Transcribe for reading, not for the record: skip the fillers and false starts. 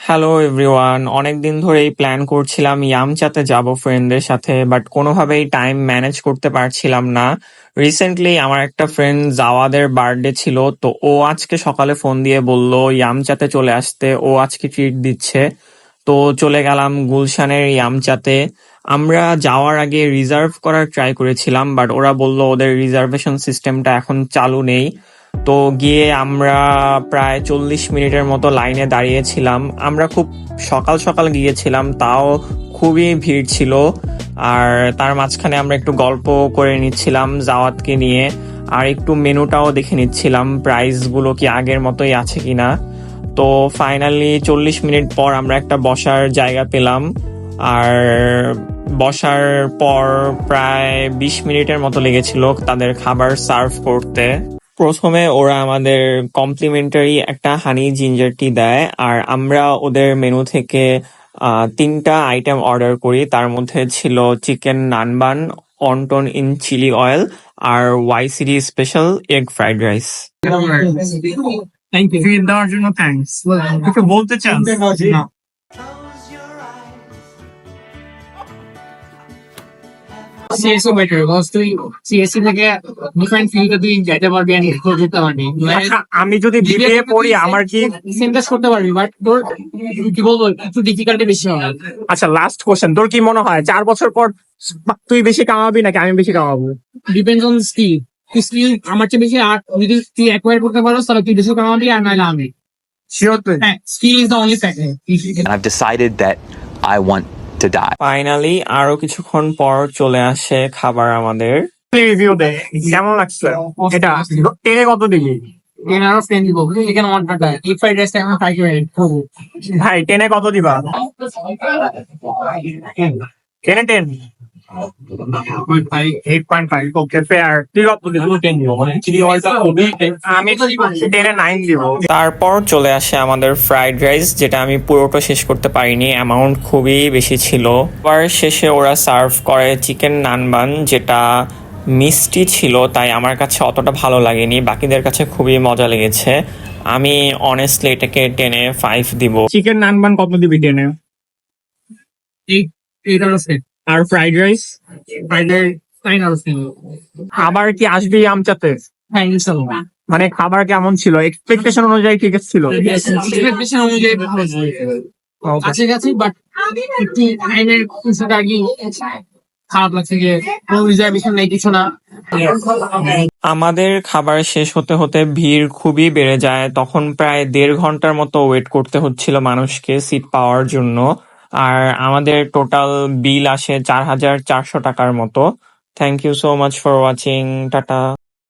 Hello everyone, অনেকদিন ধরেই plan করছিলাম ইয়ামচাতে যাব ফ্রেন্ডদের সাথে, বাট কোনোভাবেই টাইম ম্যানেজ করতে পারছিলাম না। রিসেন্টলি আমার একটা ফ্রেন্ড জাওয়াদের বার্থডে ছিল, তো ও আজকে সকালে ফোন দিয়ে বলল ইয়ামচাতে চলে আসতে, ও আজকে ট্রিট দিচ্ছে। তো চলে গেলাম গুলশানের ইয়ামচাতে। আমরা যাওয়ার আগে রিজার্ভ করার ট্রাই করেছিলাম, বাট ওরা বলল ওদের রিজার্ভেশন সিস্টেমটা এখন চালু নেই। তো গিয়ে আমরা প্রায় 40 মিনিটের মতো লাইনে দাঁড়িয়েছিলাম। আমরা খুব সকাল সকাল গিয়েছিলাম, তাও খুবই ভিড় ছিল। আর তার মাঝখানে আমরা একটু গল্প করে নিচ্ছিলাম জাওয়াতকে নিয়ে, আর একটু মেনুটাও দেখে নিচ্ছিলাম প্রাইস গুলো কি আগের মতোই আছে কিনা। তো ফাইনালি 40 মিনিট পর আমরা একটা বসার জায়গা পেলাম। আর বসার পর প্রায় 20 মিনিটের মতো লেগেছিল তাদের খাবার সার্ভ করতে। প্রথমে ওরা আমাদের কমপ্লিমেন্টারি একটা হানি জিঞ্জার টি দেয়, আর আমরা ওদের মেনু থেকে 3টা আইটেম অর্ডার করি। তার মধ্যে ছিল chicken nanban, wonton in chili oil, আর YCD special egg fried rice. Thank you feed দেওয়ার জন্য থ্যাঙ্কস। কিছু বলতে চান? না। সিএসসি বেটার, বিকজ তুই সিএসসি থেকে ডিফারেন্ট ফিল্ডে তুই যেতে পারবি এন্ড এক্সপ্লোর করতে পারবি। আচ্ছা, আমি যদি বিবিএ পড়ি আমার কি সেন্টাস করতে পারবি, বাট তোর কি বলবো একটু ডিফিকাল্টি বেশি হবে। আচ্ছা, লাস্ট কোশ্চেন, তোর কি মনে হয় 4 বছর পর তুই বেশি কামাবি নাকি আমি বেশি কামাবো? Depends on skill. তুই স্কিল আমার চেয়ে বেশি, আর যদি তুই অ্যাকোয়ার করতে পারো তাহলে তুই বেশি কামাবি, আর নাহলে আমি। শিওর তুই? হ্যাঁ, skill is the only factor. And I've decided that I want to die. Finally আরো কিছুক্ষণ পর চলে আসে খাবার আমাদের। রিভিউ দে, কেমন লাগছে এটা? 10-এ কত দিবি? 10 out of 10 দিব। চিকেন ওয়ান্টাটা এই ফ্রাইড রাইসটা আমি ট্রাই করে করবো। ভাই 10-এ কত দিবা? 10-এ 10? 8.5। ওকে, ফেয়ার। তুই কত দিবি? 10 দিব। আমি 10-এ 9 দিব। তারপর চলে আসে আমাদের ফ্রাইড রাইস, যেটা আমি পুরোটা শেষ করতে পারিনি, অ্যামাউন্ট খুবই বেশি ছিল। আবার শেষে ওরা সার্ভ করে চিকেন নানবান, যেটা মিষ্টি ছিল, তাই আমার কাছে অতটা ভালো লাগেনি, বাকিদের কাছে খুবই মজা লেগেছে। আমি অনেস্টলি এটাকে 10-এ 5 দিব। চিকেন নানবান কত দিবি 10-এ? 8 out of 10। আর fried rice? Fried rice 9 out of 10। আবার কি আসবি আমচাতে? হ্যাঁ, ইনশাআল্লাহ। মানে খাবার কেমন ছিল? এক্সপেকটেশন অনুযায়ী ঠিক ছিল? এক্সপেকটেশন অনুযায়ী ভালো ছিল। কাছাকাছি, বাট একটু টাইমের কিছুটা আগে খারাপ লাগছে যে কোনো রিজার্ভেশন নেই, কিছু না। আমাদের খাবার শেষ হতে হতে ভিড় খুবই বেড়ে যায়, তখন প্রায় 1.5 ঘন্টার মতো ওয়েট করতে হচ্ছিল মানুষকে সিট পাওয়ার জন্য। আর আমাদের টোটাল বিল আসে 4,400 টাকার মতো। Thank you so much for watching. Tata.